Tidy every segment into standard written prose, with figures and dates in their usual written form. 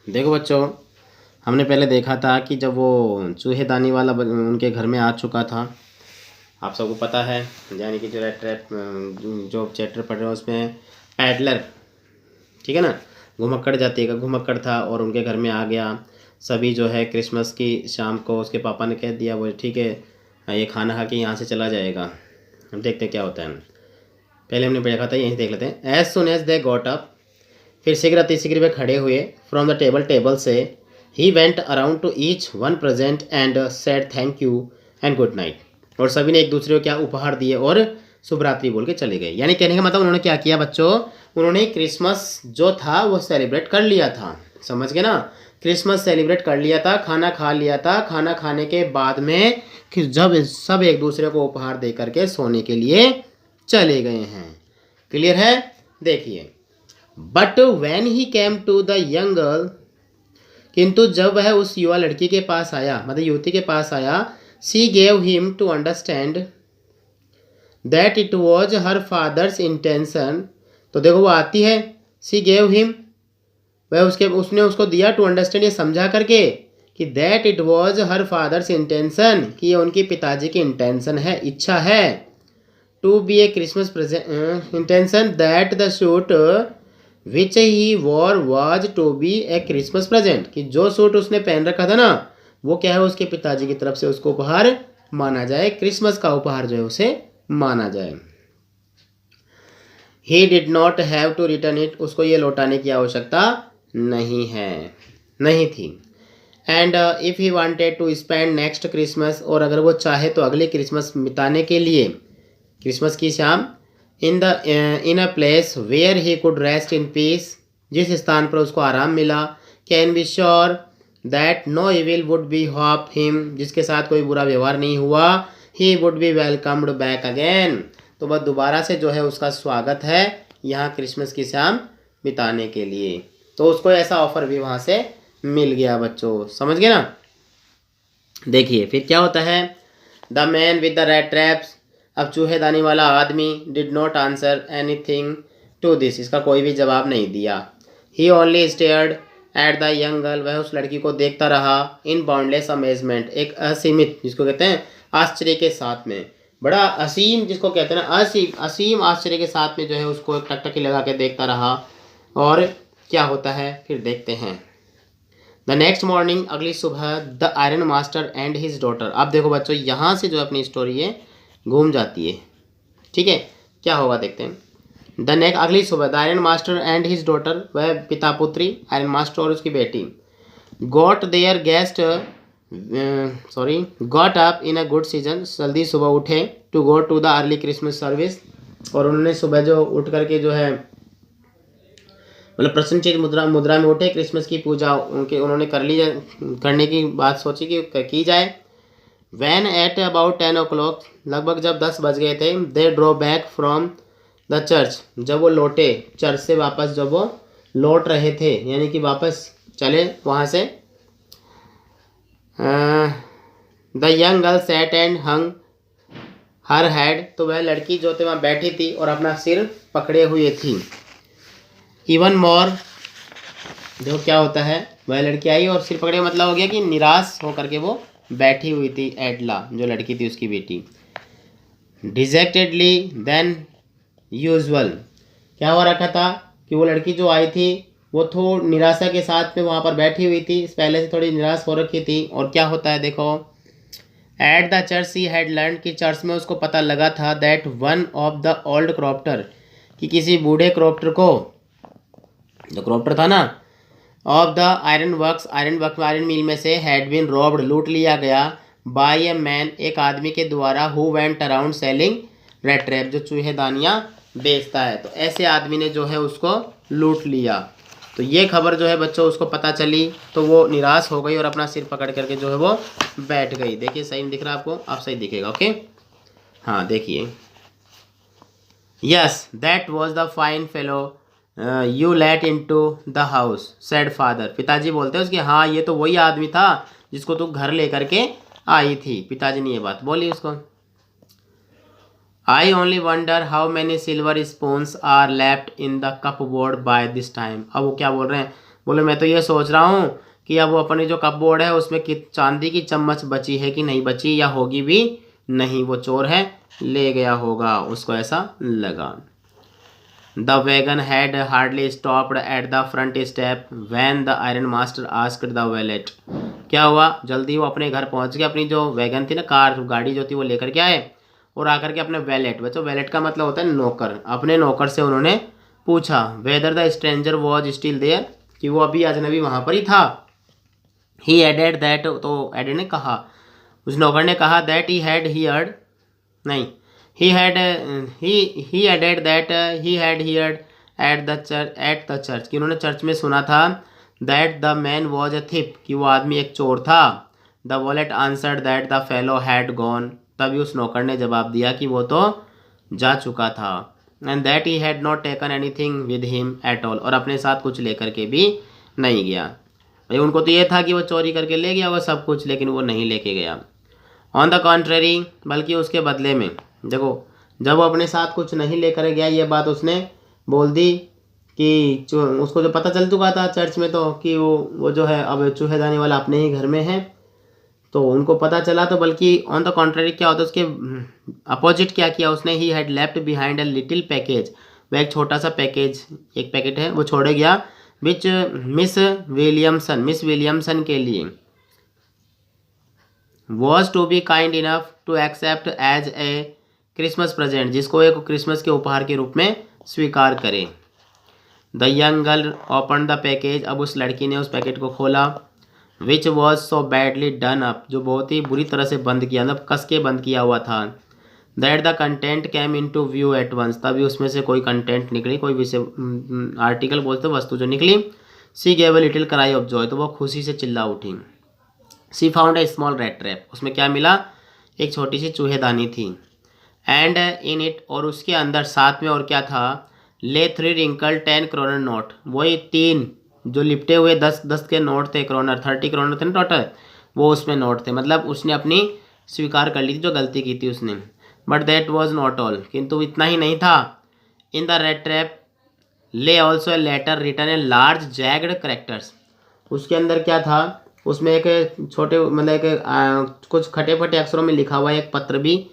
देखो बच्चों, हमने पहले देखा था कि जब वो चूहेदानी वाला उनके घर में आ चुका था। आप सबको पता है, यानी कि जो रेड ट्रैप जो चैप्टर पढ़ रहे हो उसमें पैडलर, ठीक है ना, घुमक्कड़ जाति का घुमक्कड़ था और उनके घर में आ गया। सभी जो है क्रिसमस की शाम को उसके पापा ने कह दिया वो ठीक है, ये खाना खा के यहाँ से चला जाएगा। हम देखते हैं क्या होता है। पहले हमने देखा था, यहीं देख लेते हैं। As soon as they got up, फिर शीघ्र अतिशीघ्र वे खड़े हुए। फ्रॉम द टेबल से he went around two each one present and said thank you and good night. और सभी ने एक दूसरे को क्या उपहार दिए और शुभ रात्रि बोल के चले गए। यानी कहने का मतलब उन्होंने क्या किया बच्चों, उन्होंने क्रिसमस जो था वो सेलिब्रेट कर लिया था। समझ गए ना, क्रिसमस सेलिब्रेट कर लिया था, खाना खा लिया था। खाना खाने के बाद में फिर जब सब एक दूसरे को उपहार दे करके सोने के लिए चले गए हैं। क्लियर है? देखिए, but when he came to the young girl, किंतु जब वह उस युवा लड़की के पास आया, मतलब युवती के पास आया, she gave him to understand that it was her father's intention. तो देखो वो आती है, सी गेव हिम, वह उसने उसको दिया टू अंडरस्टैंड, ये समझा करके कि that it was her father's intention, कि ये उनके पिताजी की इंटेंशन है, इच्छा है। To be a Christmas present intention that the suit which he wore was to be a Christmas present, कि जो सूट उसने पहन रखा था ना वो क्या है, उसके पिताजी की तरफ से उसको उपहार माना जाए, क्रिसमस का उपहार जो है उसे माना जाए। He did not have to return it, उसको ये लौटाने की आवश्यकता नहीं थी। And if he wanted to spend next Christmas, और अगर वो चाहे तो अगली क्रिसमस बिताने के लिए, क्रिसमस की शाम, in a place where he could rest in peace, जिस स्थान पर उसको आराम मिला, can be sure that no evil would be hop him, जिसके साथ कोई बुरा व्यवहार नहीं हुआ, he would be welcomed back again, तो वह दोबारा से जो है उसका स्वागत है यहाँ क्रिसमस की शाम बिताने के लिए। तो उसको ऐसा ऑफर भी वहाँ से मिल गया बच्चों, समझ गए ना। देखिए फिर क्या होता है, the man with the red traps, अब चूहेदानी वाला आदमी, did not answer anything to this, इसका कोई भी जवाब नहीं दिया। He only stared at the young girl, वह उस लड़की को देखता रहा, इन बाउंडलेस अमेजमेंट, एक असीमित, जिसको कहते हैं आश्चर्य के साथ में, बड़ा असीम जिसको कहते हैं ना, असीम आश्चर्य के साथ में जो है उसको एक टकटकी लगा के देखता रहा। और क्या होता है फिर देखते हैं। द नेक्स्ट मॉर्निंग, अगली सुबह, the iron master and his daughter, अब देखो बच्चों यहाँ से जो अपनी स्टोरी है घूम जाती है, ठीक है। क्या होगा देखते हैं। द नेक्स्ट, अगली सुबह, the iron master and his daughter, वह पिता पुत्री आयरन मास्टर और उसकी बेटी, got their guest got up in a good season, जल्दी सुबह उठे, to go to the early Christmas service, और उन्होंने सुबह जो उठ करके जो है मतलब प्रसन्नचित मुद्रा में उठे, क्रिसमस की पूजा उनके उन्होंने करने की बात सोची कि की जाए। वैन एट अबाउट 10 o'clock, लगभग जब 10 बज गए थे, they draw back from the church, जब वो लौटे चर्च से वापस, जब वो लौट रहे थे यानी कि वापस चले वहाँ से, the young girl set and hung her head, तो वह लड़की जो थी वहाँ बैठी थी और अपना सिर पकड़े हुए थी। इवन मोर, देखो क्या होता है, वह लड़की आई और सिर पकड़े, मतलब हो गया कि निराश होकर के वो बैठी हुई थी, एडला जो लड़की थी उसकी बेटी। डिजेक्टेडली देन यूजुअल, क्या हो रखा था कि वो लड़की जो आई थी वो थोड़ी निराशा के साथ में वहाँ पर बैठी हुई थी, पहले से थोड़ी निराश हो रखी थी। और क्या होता है देखो, at the church she had learn, कि चर्च में उसको पता लगा था, that one of the old crofter, कि किसी बूढ़े क्रॉप्टर को, जो क्रॉप्टर था ना, of the iron works, iron mill में से, हैड बीन रॉब्ड, लूट लिया गया, बाय ए मैन, एक आदमी के द्वारा, who went around selling red trap, जो चूहेदानियाँ बेचता है। तो ऐसे आदमी ने जो है उसको लूट लिया। तो ये खबर जो है बच्चों उसको पता चली, तो वो निराश हो गई और अपना सिर पकड़ करके जो है वो बैठ गई। देखिए सही दिख रहा है आपको, आप सही दिखेगा, ओके। हाँ देखिए, yes that was the fine fellow you let in to the house said father, पिताजी बोलते हैं उसके, हाँ ये तो वही आदमी था जिसको तू घर लेकर के आई थी। पिताजी ने ये बात बोली उसको। I only wonder how many silver spoons are left in the cupboard by this time, अब वो क्या बोल रहे हैं, बोले मैं तो ये सोच रहा हूँ कि अब वो अपनी जो कपबोर्ड है उसमें चांदी की चम्मच बची है कि नहीं बची, या होगी भी नहीं, वो चोर है, ले गया होगा, उसको ऐसा लगा। The wagon had hardly stopped at the front step when the iron master asked the wallet. क्या हुआ, जल्दी वो अपने घर पहुंच गया, अपनी जो वैगन थी ना, कार गाड़ी जो थी वो लेकर के आए, और आकर के अपने वैलेट, बच्चों वैलेट का मतलब होता है नौकर, अपने नौकर से उन्होंने पूछा whether the stranger was still there, कि वो अभी अजनबी वहाँ पर ही था। ही एडेड दैट, तो एडेड ने कहा, उस नौकर ने कहा दैट ही हैड हियर्ड, नहीं, he had he added that he had heard at the church, कि उन्होंने चर्च में सुना था, that the man was a thief, कि वो आदमी एक चोर था। the wallet answered that the fellow had gone, तभी उस नौकर ने जवाब दिया कि वो तो जा चुका था। and that he had not taken anything with him at all, और अपने साथ कुछ लेकर के भी नहीं गया। भाई उनको तो ये था कि वो चोरी करके ले गया वो सब कुछ, लेकिन वो नहीं लेके गया। ऑन द कॉन्ट्रेरी, बल्कि उसके बदले में, देखो जब वो अपने साथ कुछ नहीं लेकर गया, ये बात उसने बोल दी कि उसको जो पता चल चुका था चर्च में, तो कि वो जो है अब चूहेदानी वाला अपने ही घर में है, तो उनको पता चला, तो बल्कि ऑन द कॉन्ट्रेरी क्या होता है, उसके अपोजिट क्या किया उसने, he had left behind a little package, वह एक छोटा सा पैकेज, एक पैकेट है वो छोड़ गया, विच मिस विलियमसन के लिए, was to be kind enough to accept as a Christmas present, जिसको एक क्रिसमस के उपहार के रूप में स्वीकार करे। The young girl open the package, अब उस लड़की ने उस पैकेट को खोला, which was so badly done up, जो बहुत ही बुरी तरह से बंद किया, मतलब कस के बंद किया हुआ था। That the content came in to view at once, तभी उसमें से कोई कंटेंट निकली, कोई विषय आर्टिकल बोलते वस्तु जो निकली। She gave a little cry of joy, तो वो खुशी से चिल्ला उठी। She found a small red trap, उसमें क्या मिला, एक छोटी सी चूहेदानी थी। एंड इन इट, और उसके अंदर साथ में और क्या था, ले 3 रिंकल 10 क्रोनर नोट, वही 3 जो लिपटे हुए 10 के नोट थे, क्रोनर 30 क्रोनर थे ना टोटल, वो उसमें नोट थे, मतलब उसने अपनी स्वीकार कर ली थी जो गलती की थी उसने। But that was not all, किंतु इतना ही नहीं था। In the red trap lay also a letter written a large jagged characters, उसके अंदर क्या था, उसमें एक छोटे मतलब एक कुछ खटे फटे अक्षरों में लिखा हुआ एक पत्र भी,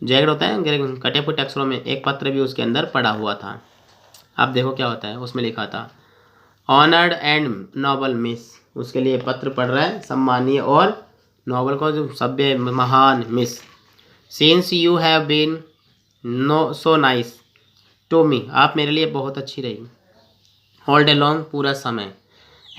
जैगड होता है कटे फटे अक्षरों में, एक पत्र भी उसके अंदर पड़ा हुआ था। अब देखो क्या होता है, उसमें लिखा था ऑनर्ड एंड नोबल मिस, उसके लिए पत्र पढ़ रहा है, सम्मानीय और नोबल को जो सभ्य महान Miss, since you have been no so nice to me, आप मेरे लिए बहुत अच्छी रही, ऑल डे लॉन्ग, पूरा समय,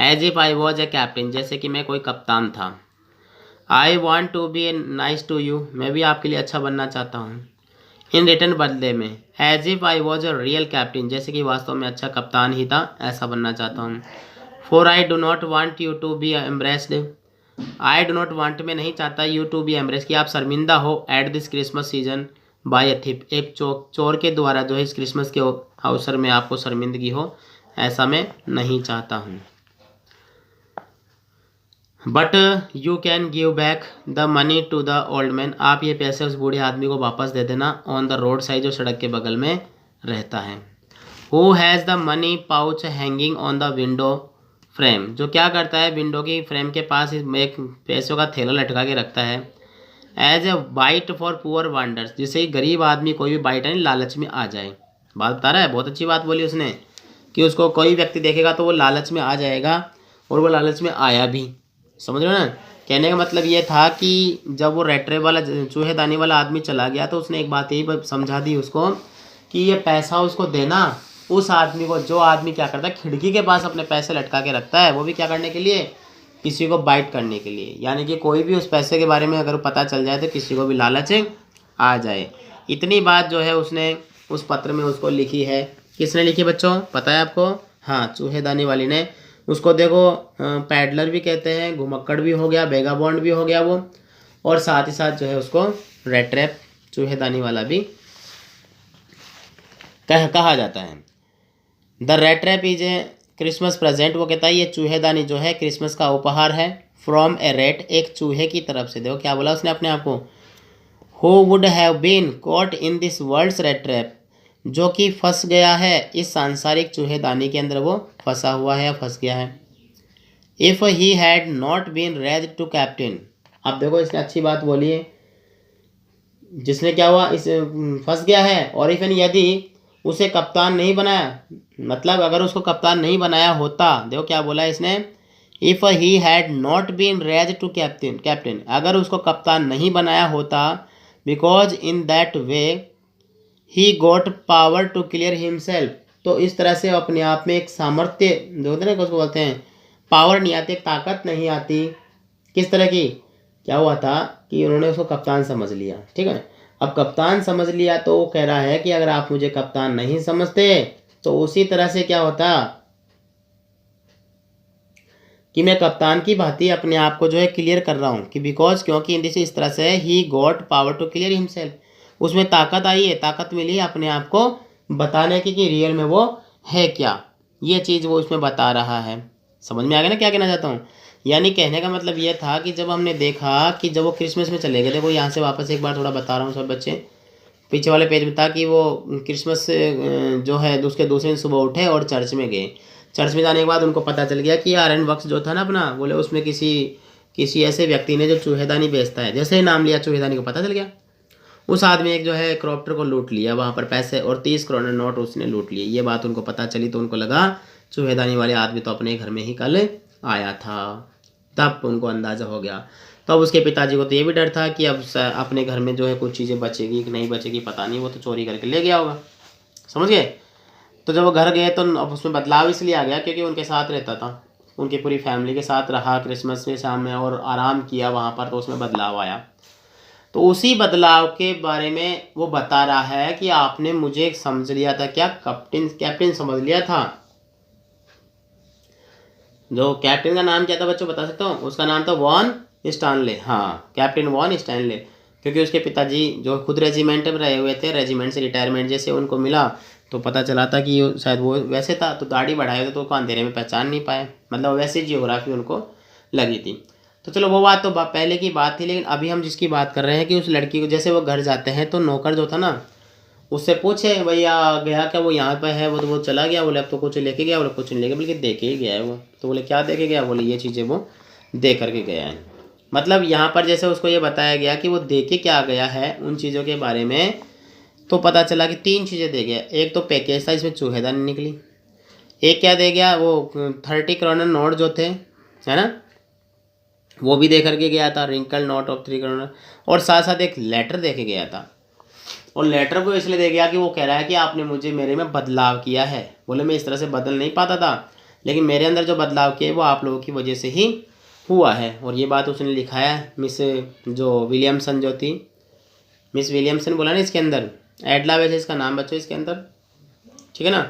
as if I was a captain, जैसे कि मैं कोई कप्तान था। I want to be nice to you, मैं भी आपके लिए अच्छा बनना चाहता हूँ। इन रिटर्न, बदले में, as if I was a real captain, जैसे कि वास्तव में अच्छा कप्तान ही था, ऐसा बनना चाहता हूँ। For I do not want you to be embarrassed, I do not want, में नहीं चाहता, यू टू बी एम्ब्रेस, कि आप शर्मिंदा हो, at this Christmas season by a thief, एक चोर के द्वारा जो है इस क्रिसमस के अवसर में आपको शर्मिंदगी हो, ऐसा मैं नहीं चाहता हूँ। But you can give back the money to the old man, आप ये पैसे उस बूढ़े आदमी को वापस दे देना, ऑन द रोड साइड, जो सड़क के बगल में रहता है। Who has the money pouch hanging on the window frame, जो क्या करता है, विंडो की फ्रेम के पास एक पैसों का थैला लटका के रखता है। As a bait for poor wanderers, जिससे गरीब आदमी कोई भी बाइट है लालच में आ जाए, बात बता रहा है, बहुत अच्छी बात बोली उसने, कि उसको कोई व्यक्ति देखेगा तो वो लालच में आ जाएगा, और वो लालच में आया भी, समझ रहे हो ना। कहने का मतलब ये था कि जब वो रेड ट्रैप वाला चूहेदानी वाला आदमी चला गया, तो उसने एक बात यही समझा दी उसको, कि ये पैसा उसको देना उस आदमी को, जो आदमी क्या करता है, खिड़की के पास अपने पैसे लटका के रखता है, वो भी क्या करने के लिए, किसी को बाइट करने के लिए, यानी कि कोई भी उस पैसे के बारे में अगर पता चल जाए तो किसी को भी लालच आ जाए। इतनी बात जो है उसने उस पत्र में उसको लिखी है। किसने लिखी बच्चों, पता है आपको? हाँ, चूहेदानी वाली ने। उसको देखो पैडलर भी कहते हैं, घुमक्कड़ भी हो गया, बेगाबॉन्ड भी हो गया वो, और साथ ही साथ जो है उसको रेड ट्रैप चूहेदानी वाला भी कहा जाता है। The red trap is a Christmas present, वो कहता है ये चूहेदानी जो है क्रिसमस का उपहार है, फ्रॉम ए रेट, एक चूहे की तरफ से। देखो क्या बोला उसने अपने आप को, who would have been caught in this world's rat trap, जो कि फंस गया है इस सांसारिक चूहेदानी के अंदर, वो फंसा हुआ है या फंस गया है। If he had not been raised to captain. अब देखो इसने अच्छी बात बोली है, जिसने क्या हुआ, इस फंस गया है। और इफ यानी यदि उसे कप्तान नहीं बनाया, मतलब अगर उसको कप्तान नहीं बनाया होता, देखो क्या बोला इसने, if he had not been raise to captain, अगर उसको कप्तान नहीं बनाया होता, because in that way he got power to clear himself. तो इस तरह से अपने आप में एक सामर्थ्य जो होता है ना, उसको बोलते हैं पावर नहीं आती, एक ताकत नहीं आती। किस तरह की, क्या हुआ था कि उन्होंने उसको कप्तान समझ लिया, ठीक है। अब कप्तान समझ लिया तो वो कह रहा है कि अगर आप मुझे कप्तान नहीं समझते तो उसी तरह से क्या होता कि मैं कप्तान की भांति अपने आप को जो है क्लियर कर रहा हूँ, कि बिकॉज क्योंकि इस तरह से he got power to clear himself, उसमें ताकत आई है, ताकत मिली है अपने आप को बताने की कि रियल में वो है क्या, ये चीज़ वो उसमें बता रहा है। समझ में आ गया ना क्या कहना चाहता हूँ। यानी कहने का मतलब ये था कि जब हमने देखा कि जब वो क्रिसमस में चले गए थे, वो यहाँ से वापस एक बार थोड़ा बता रहा हूँ सब बच्चे, पीछे वाले पेज में था कि वो क्रिसमस से जो है उसके दूसरे दिन सुबह उठे और चर्च में गए। चर्च में जाने के बाद उनको पता चल गया कि आयरन बक्स जो था ना अपना, बोले उसमें किसी किसी ऐसे व्यक्ति ने जो चूहेदानी बेचता है, जैसे ही नाम लिया चूहेदानी को पता चल गया। उस आदमी एक जो है क्रॉप्टर को लूट लिया वहाँ पर, पैसे और 30 करोड़ नोट उसने लूट लिए। ये बात उनको पता चली तो उनको लगा चूहेदानी वाले आदमी तो अपने घर में ही कल आया था। तब उनको अंदाज़ा हो गया। तब उसके पिताजी को तो ये भी डर था कि अब अपने घर में जो है कुछ चीज़ें बचेगी कि नहीं बचेगी पता नहीं, वो तो चोरी करके ले गया होगा। समझ गए। तो जब वो घर गए तो अब उसमें बदलाव इसलिए आ गया क्योंकि उनके साथ रहता था, उनकी पूरी फैमिली के साथ रहा क्रिसमस में शाम में और आराम किया वहाँ पर, तो उसमें बदलाव आया। तो उसी बदलाव के बारे में वो बता रहा है कि आपने मुझे समझ लिया था क्या, कैप्टन समझ लिया था। जो कैप्टन का नाम क्या था बच्चों बता सकते हो, उसका नाम था वॉन स्टैनले। हाँ, कैप्टन वॉन स्टैनले, क्योंकि उसके पिताजी जो खुद रेजिमेंट में रहे हुए थे, रेजिमेंट से रिटायरमेंट जैसे उनको मिला तो पता चला था कि शायद वो वैसे था, तो दाढ़ी बढ़ाए तो उसको अंधेरे में पहचान नहीं पाए, मतलब वैसे जियोग्राफी उनको लगी थी। तो चलो वो बात तो पहले की बात थी, लेकिन अभी हम जिसकी बात कर रहे हैं कि उस लड़की को जैसे वो घर जाते हैं तो नौकर जो था ना उससे पूछे भैया गया क्या, वो यहाँ पे है, वो तो वो चला गया। बोले अब तो कुछ लेके गया, बोले कुछ नहीं लेके, बल्कि दे के ही गया है वो। तो बोले क्या दे के गया, बोले ये चीज़ें वो दे करके गया है। मतलब यहाँ पर जैसे उसको ये बताया गया कि वो दे के क्या गया है उन चीज़ों के बारे में, तो पता चला कि 3 चीज़ें दे गया। एक तो पैकेज था, इसमें चूहेदानी निकली। एक क्या दे गया, वो 30 करोड़ नोट जो थे, है ना, वो भी दे करके गया था, रिंकल नोट ऑफ 3 करोड़। और साथ साथ एक लेटर दे के गया था। और लेटर को इसलिए दे गया कि वो कह रहा है कि आपने मुझे मेरे में बदलाव किया है। बोले मैं इस तरह से बदल नहीं पाता था, लेकिन मेरे अंदर जो बदलाव किए वो आप लोगों की वजह से ही हुआ है। और ये बात उसने लिखा है मिस जो विलियमसन जो थी, मिस विलियमसन बोला ना इसके अंदर, एडला वैसे इसका नाम बच्चों इसके अंदर, ठीक है ना,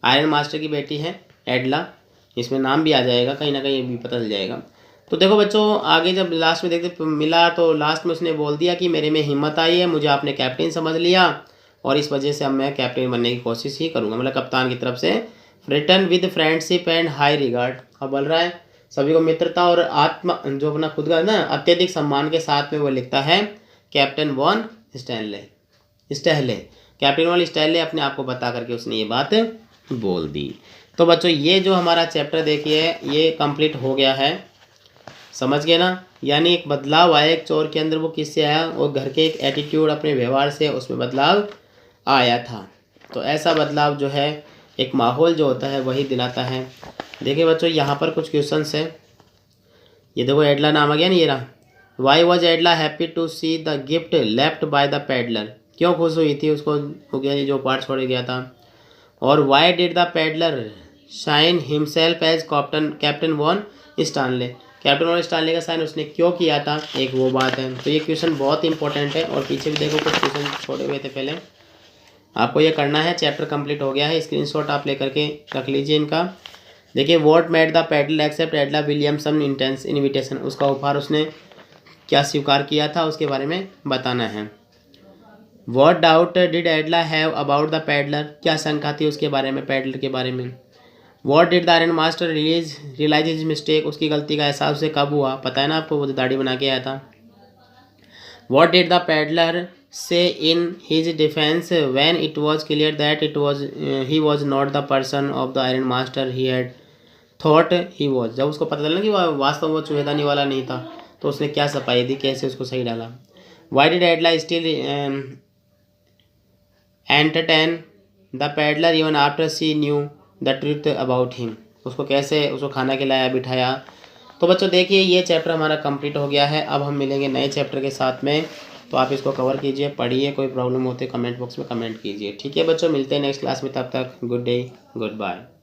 आयरन मास्टर की बेटी है एडला, इसमें नाम भी आ जाएगा कहीं ना कहीं, भी पता चल जाएगा। तो देखो बच्चों आगे जब लास्ट में देखते मिला तो लास्ट में उसने बोल दिया कि मेरे में हिम्मत आई है, मुझे आपने कैप्टन समझ लिया और इस वजह से अब मैं कैप्टन बनने की कोशिश ही करूँगा, मतलब कप्तान की तरफ से। Return with friendship and high regard, अब बोल रहा है सभी को मित्रता और आत्मा जो अपना खुद का ना अत्यधिक सम्मान के साथ में वो लिखता है captain von Stanley. Captain von Stanley अपने आप को बता करके उसने ये बात बोल दी। तो बच्चों ये जो हमारा चैप्टर देखिए ये कंप्लीट हो गया है, समझ गए ना। यानी एक बदलाव आया एक चोर के अंदर, वो किससे आया, और घर के एक एटीट्यूड अपने व्यवहार से उसमें बदलाव आया था। तो ऐसा बदलाव जो है एक माहौल जो होता है वही दिलाता है। देखिए बच्चों यहाँ पर कुछ क्वेश्चंस है, ये देखो एडला नाम आ गया ना, ये रहा। Why was Edla happy to see the gift left by the peddler, क्यों खुश हुई थी उसको हो गया ये जो पार्ट छोड़ गया था। और why did the peddler sign himself as captain von Stanley, captain von Stanley का साइन उसने क्यों किया था, एक वो बात है। तो ये क्वेश्चन बहुत इंपॉर्टेंट है। और पीछे भी देखो कुछ क्वेश्चन छोड़े हुए थे पहले, आपको ये करना है। चैप्टर कंप्लीट हो गया है, स्क्रीनशॉट आप लेकर के रख लीजिए इनका। देखिए what made the peddler accept Edla Williamson intense invitation, उसका उपहार उसने क्या स्वीकार किया था उसके बारे में बताना है। What doubt did एडला have about the peddler, क्या शंका थी उसके बारे में, पैडलर के बारे में। What did the iron master realise his mistake, उसकी गलती का एहसास उसे कब हुआ, पता है ना आपको, वो दाढ़ी बना के आया था। व्हाट डिड द पैडलर से in his defence when it was clear that he was not the person of the iron master he had thought he was, जब उसको पता चला कि वास्तव में वो चूहेदानी वाला नहीं था, तो उसने क्या सफाई दी, कैसे उसको सही डाला। Why did एडला still entertain the peddler even after she knew the truth about him, उसको कैसे उसको खाना खिलाया बिठाया। तो बच्चों देखिए ये चैप्टर हमारा कंप्लीट हो गया है। अब हम मिलेंगे नए चैप्टर के साथ में, तो आप इसको कवर कीजिए, पढ़िए, कोई प्रॉब्लम होते कमेंट बॉक्स में कमेंट कीजिए। ठीक है बच्चों, मिलते हैं नेक्स्ट क्लास में, तब तक गुड डे, गुड बाय।